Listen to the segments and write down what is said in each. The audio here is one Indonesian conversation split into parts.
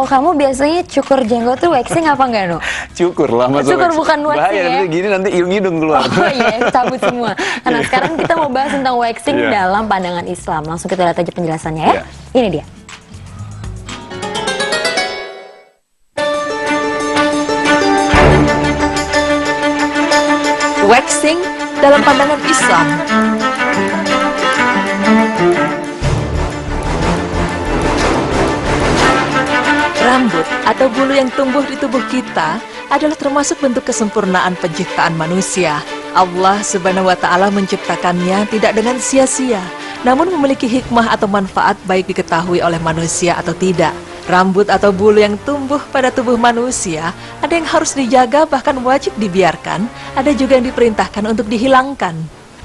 Kalau kamu biasanya cukur jenggot tuh waxing apa enggak, No? Cukur lah, masa Cukur waxing. bukan waxing. Bahaya, ya? nanti gini nanti hidung keluar. Oh iya, cabut semua. Nah, sekarang kita mau bahas tentang waxing dalam pandangan Islam. Langsung kita lihat aja penjelasannya ya. Ini dia. Waxing dalam pandangan Islam. Rambut atau bulu yang tumbuh di tubuh kita adalah termasuk bentuk kesempurnaan penciptaan manusia. Allah Subhanahu wa Ta'ala menciptakannya tidak dengan sia-sia, namun memiliki hikmah atau manfaat baik diketahui oleh manusia atau tidak. Rambut atau bulu yang tumbuh pada tubuh manusia ada yang harus dijaga bahkan wajib dibiarkan, ada juga yang diperintahkan untuk dihilangkan.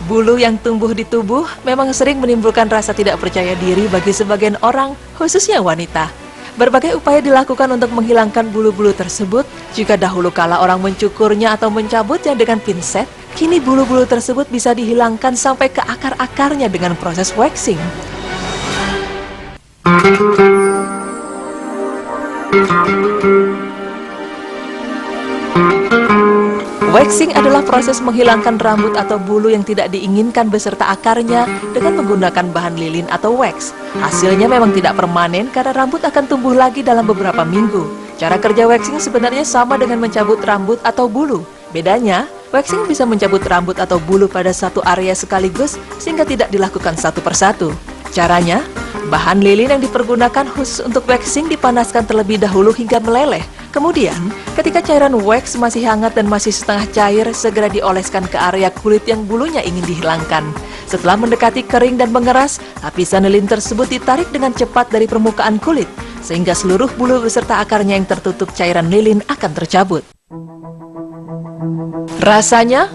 Bulu yang tumbuh di tubuh memang sering menimbulkan rasa tidak percaya diri bagi sebagian orang, khususnya wanita. Berbagai upaya dilakukan untuk menghilangkan bulu-bulu tersebut. Jika dahulu kala orang mencukurnya atau mencabutnya dengan pinset, kini bulu-bulu tersebut bisa dihilangkan sampai ke akar-akarnya dengan proses waxing. Waxing adalah proses menghilangkan rambut atau bulu yang tidak diinginkan beserta akarnya dengan menggunakan bahan lilin atau wax. Hasilnya memang tidak permanen karena rambut akan tumbuh lagi dalam beberapa minggu. Cara kerja waxing sebenarnya sama dengan mencabut rambut atau bulu. Bedanya, waxing bisa mencabut rambut atau bulu pada satu area sekaligus sehingga tidak dilakukan satu persatu. Caranya, bahan lilin yang dipergunakan khusus untuk waxing dipanaskan terlebih dahulu hingga meleleh. Kemudian, ketika cairan wax masih hangat dan masih setengah cair, segera dioleskan ke area kulit yang bulunya ingin dihilangkan. Setelah mendekati kering dan mengeras, lapisan lilin tersebut ditarik dengan cepat dari permukaan kulit, sehingga seluruh bulu beserta akarnya yang tertutup cairan lilin akan tercabut. Rasanya,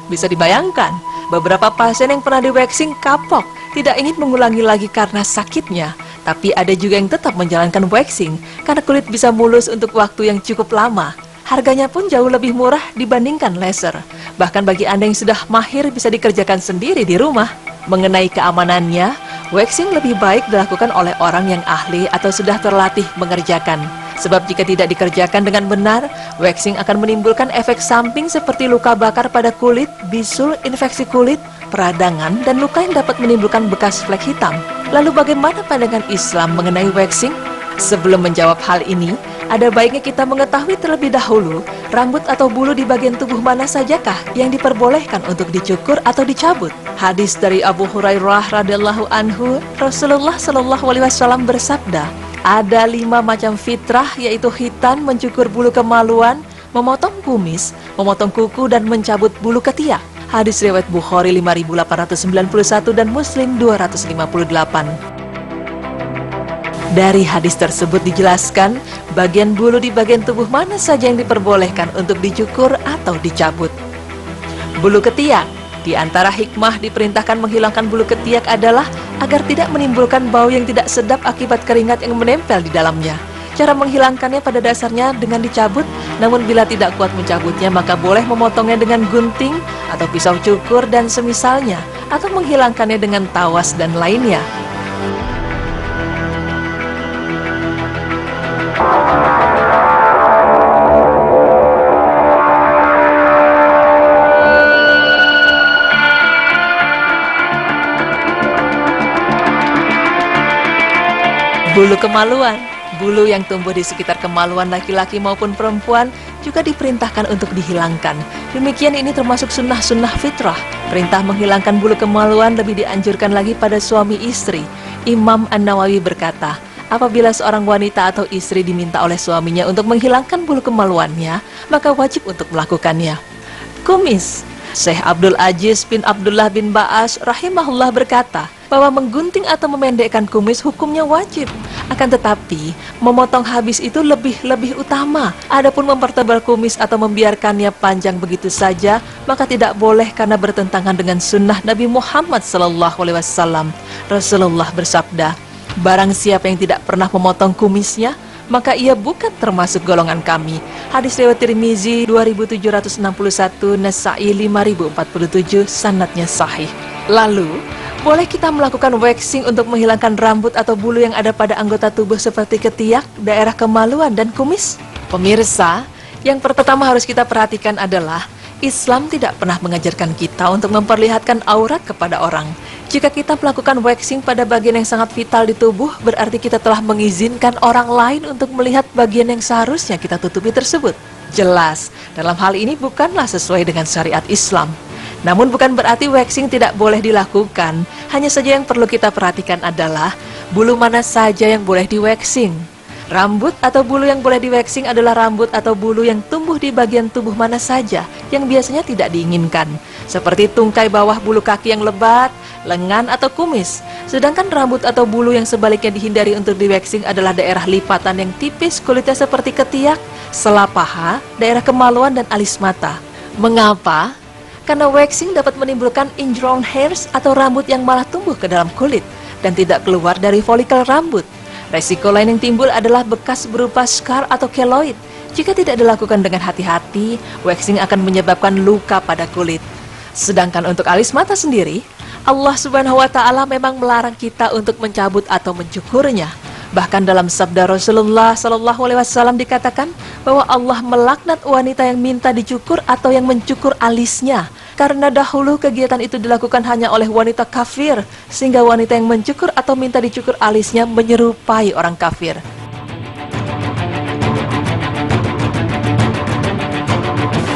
bisa dibayangkan. Beberapa pasien yang pernah di-waxing kapok, tidak ingin mengulangi lagi karena sakitnya. Tapi ada juga yang tetap menjalankan waxing karena kulit bisa mulus untuk waktu yang cukup lama. Harganya pun jauh lebih murah dibandingkan laser. Bahkan bagi Anda yang sudah mahir bisa dikerjakan sendiri di rumah. Mengenai keamanannya, waxing lebih baik dilakukan oleh orang yang ahli atau sudah terlatih mengerjakan. Sebab jika tidak dikerjakan dengan benar, waxing akan menimbulkan efek samping seperti luka bakar pada kulit, bisul, infeksi kulit, peradangan, dan luka yang dapat menimbulkan bekas flek hitam. Lalu bagaimana pandangan Islam mengenai waxing? Sebelum menjawab hal ini, ada baiknya kita mengetahui terlebih dahulu rambut atau bulu di bagian tubuh mana sajakah yang diperbolehkan untuk dicukur atau dicabut. Hadis dari Abu Hurairah radhiyallahu anhu, Rasulullah shallallahu alaihi wasallam bersabda, ada 5 macam fitrah, yaitu khitan, mencukur bulu kemaluan, memotong kumis, memotong kuku, dan mencabut bulu ketiak. Hadis riwayat Bukhari 5891 dan Muslim 258. Dari hadis tersebut dijelaskan bagian bulu di bagian tubuh mana saja yang diperbolehkan untuk dicukur atau dicabut. Bulu ketiak. Di antara hikmah diperintahkan menghilangkan bulu ketiak adalah agar tidak menimbulkan bau yang tidak sedap akibat keringat yang menempel di dalamnya. Cara menghilangkannya pada dasarnya dengan dicabut, namun bila tidak kuat mencabutnya maka boleh memotongnya dengan gunting atau pisau cukur dan semisalnya, atau menghilangkannya dengan tawas dan lainnya. Bulu kemaluan. Bulu yang tumbuh di sekitar kemaluan laki-laki maupun perempuan juga diperintahkan untuk dihilangkan. Demikian ini termasuk sunnah-sunnah fitrah. Perintah menghilangkan bulu kemaluan lebih dianjurkan lagi pada suami istri. Imam An-Nawawi berkata, apabila seorang wanita atau istri diminta oleh suaminya untuk menghilangkan bulu kemaluannya, maka wajib untuk melakukannya. Kumis. Syekh Abdul Aziz bin Abdullah bin Ba'as rahimahullah berkata, bahwa menggunting atau memendekkan kumis hukumnya wajib. Akan tetapi, memotong habis itu lebih utama. Adapun mempertebal kumis atau membiarkannya panjang begitu saja, maka tidak boleh karena bertentangan dengan sunnah Nabi Muhammad SAW. Rasulullah bersabda, barang siapa yang tidak pernah memotong kumisnya, maka ia bukan termasuk golongan kami. Hadis riwayat Tirmizi 2761, Nasa'i 5047, sanadnya sahih. Lalu, Boleh kita melakukan waxing untuk menghilangkan rambut atau bulu yang ada pada anggota tubuh seperti ketiak, daerah kemaluan, dan kumis? Pemirsa, yang pertama harus kita perhatikan adalah Islam tidak pernah mengajarkan kita untuk memperlihatkan aurat kepada orang. Jika kita melakukan waxing pada bagian yang sangat vital di tubuh, berarti kita telah mengizinkan orang lain untuk melihat bagian yang seharusnya kita tutupi tersebut. Jelas, dalam hal ini bukanlah sesuai dengan syariat Islam. Namun bukan berarti waxing tidak boleh dilakukan. Hanya saja yang perlu kita perhatikan adalah bulu mana saja yang boleh di-waxing. Rambut atau bulu yang boleh di-waxing adalah rambut atau bulu yang tumbuh di bagian tubuh mana saja yang biasanya tidak diinginkan, seperti tungkai bawah bulu kaki yang lebat, lengan atau kumis. Sedangkan rambut atau bulu yang sebaliknya dihindari untuk di-waxing adalah daerah lipatan yang tipis kulitnya seperti ketiak, sela paha, daerah kemaluan, dan alis mata. Mengapa? Karena waxing dapat menimbulkan ingrown hairs atau rambut yang malah tumbuh ke dalam kulit dan tidak keluar dari folikel rambut. Resiko lain yang timbul adalah bekas berupa scar atau keloid. Jika tidak dilakukan dengan hati-hati, waxing akan menyebabkan luka pada kulit. Sedangkan untuk alis mata sendiri, Allah Subhanahu wa Ta'ala memang melarang kita untuk mencabut atau mencukurnya. Bahkan dalam sabda Rasulullah SAW dikatakan bahwa Allah melaknat wanita yang minta dicukur atau yang mencukur alisnya, karena dahulu kegiatan itu dilakukan hanya oleh wanita kafir, sehingga wanita yang mencukur atau minta dicukur alisnya menyerupai orang kafir.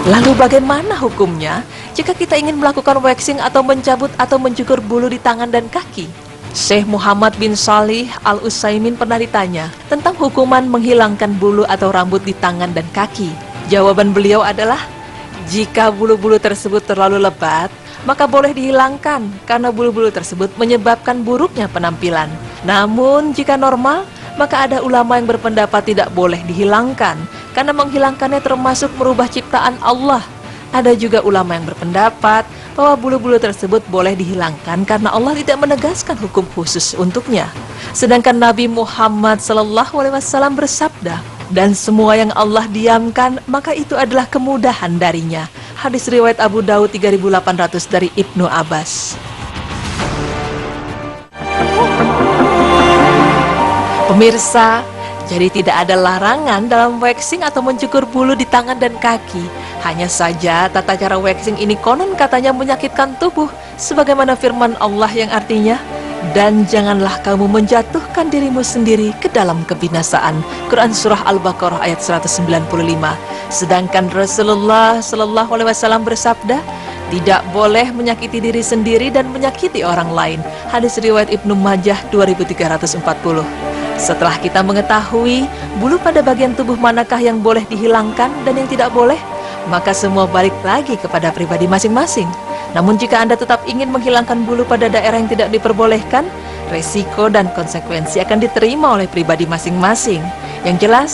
Lalu bagaimana hukumnya jika kita ingin melakukan waxing atau mencabut atau mencukur bulu di tangan dan kaki? Syekh Muhammad bin Shalih Al-Utsaimin pernah ditanya tentang hukuman menghilangkan bulu atau rambut di tangan dan kaki. Jawaban beliau adalah, jika bulu-bulu tersebut terlalu lebat, maka boleh dihilangkan karena bulu-bulu tersebut menyebabkan buruknya penampilan. Namun jika normal, maka ada ulama yang berpendapat tidak boleh dihilangkan karena menghilangkannya termasuk merubah ciptaan Allah. Ada juga ulama yang berpendapat bahwa bulu-bulu tersebut boleh dihilangkan karena Allah tidak menegaskan hukum khusus untuknya. Sedangkan Nabi Muhammad SAW bersabda, dan semua yang Allah diamkan, maka itu adalah kemudahan darinya. Hadis riwayat Abu Daud 3800 dari Ibnu Abbas. Pemirsa, jadi tidak ada larangan dalam waxing atau mencukur bulu di tangan dan kaki. Hanya saja tata cara waxing ini konon katanya menyakitkan tubuh, sebagaimana firman Allah yang artinya, dan janganlah kamu menjatuhkan dirimu sendiri ke dalam kebinasaan. Quran Surah Al-Baqarah ayat 195. Sedangkan Rasulullah SAW bersabda, tidak boleh menyakiti diri sendiri dan menyakiti orang lain. Hadis riwayat Ibnu Majah 2340. Setelah kita mengetahui bulu pada bagian tubuh manakah yang boleh dihilangkan dan yang tidak boleh, maka semua balik lagi kepada pribadi masing-masing. Namun jika Anda tetap ingin menghilangkan bulu pada daerah yang tidak diperbolehkan, resiko dan konsekuensi akan diterima oleh pribadi masing-masing. Yang jelas,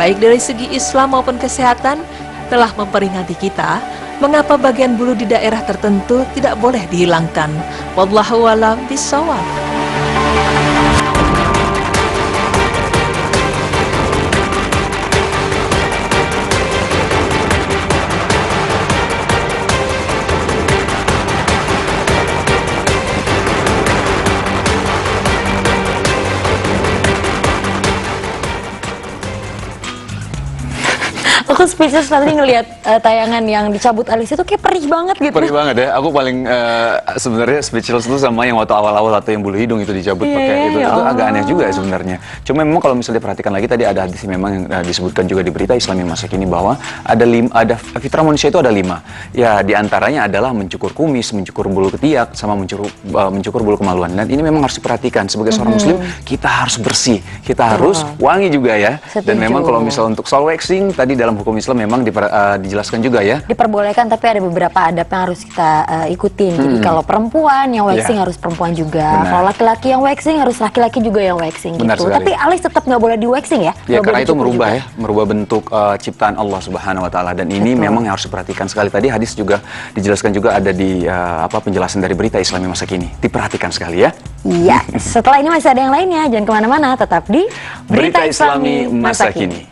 baik dari segi Islam maupun kesehatan, telah memperingati kita mengapa bagian bulu di daerah tertentu tidak boleh dihilangkan. Wallahu a'lam bishawab. Aku speechless tadi ngelihat tayangan yang dicabut alis itu kayak perih banget gitu. Perih banget ya. Aku paling sebenarnya speechless itu sama yang waktu awal-awal atau yang bulu hidung itu dicabut pakai itu agak aneh juga ya sebenarnya. Cuma memang kalau misalnya perhatikan lagi tadi ada hadis memang yang disebutkan juga di berita Islami masa kini bahwa ada fitrah manusia itu ada 5. Ya diantaranya adalah mencukur kumis, mencukur bulu ketiak, sama mencukur bulu kemaluan. Dan ini memang harus diperhatikan sebagai seorang muslim, kita harus bersih, kita harus wangi juga ya. Setuju. Dan memang kalau misal untuk soul waxing tadi dalam hukum Islam memang dijelaskan juga ya. Diperbolehkan, tapi ada beberapa adab yang harus kita ikutin. Jadi kalau perempuan yang waxing harus perempuan juga. Kalau laki-laki yang waxing harus laki-laki juga yang waxing gitu. Sekali. Tapi alis tetap nggak boleh di waxing ya? Ya karena itu merubah bentuk ciptaan Allah Subhanahu Wa Taala. Dan ini memang yang harus diperhatikan sekali. Tadi hadis juga dijelaskan juga ada di penjelasan dari berita Islami masa kini. Diperhatikan sekali ya. Iya. Setelah ini masih ada yang lainnya. Jangan kemana-mana. Tetap di Berita Islami masa kini.